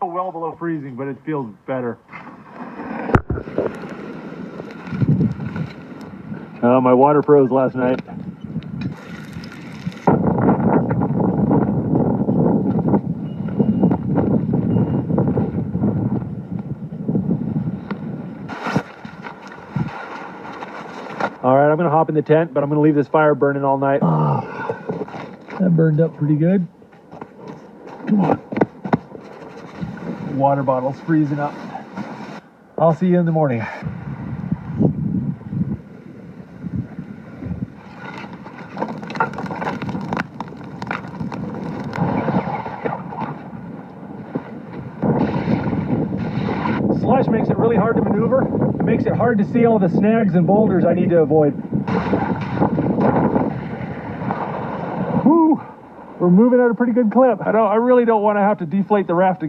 still well below freezing, but it feels better. My water froze last night. All right, I'm gonna hop in the tent, but I'm gonna leave this fire burning all night. That burned up pretty good. Come on. Water bottle's freezing up. I'll see you in the morning. Slush makes it really hard to maneuver. It makes it hard to see all the snags and boulders I need to avoid. Woo! We're moving at a pretty good clip. I really don't want to have to deflate the raft again.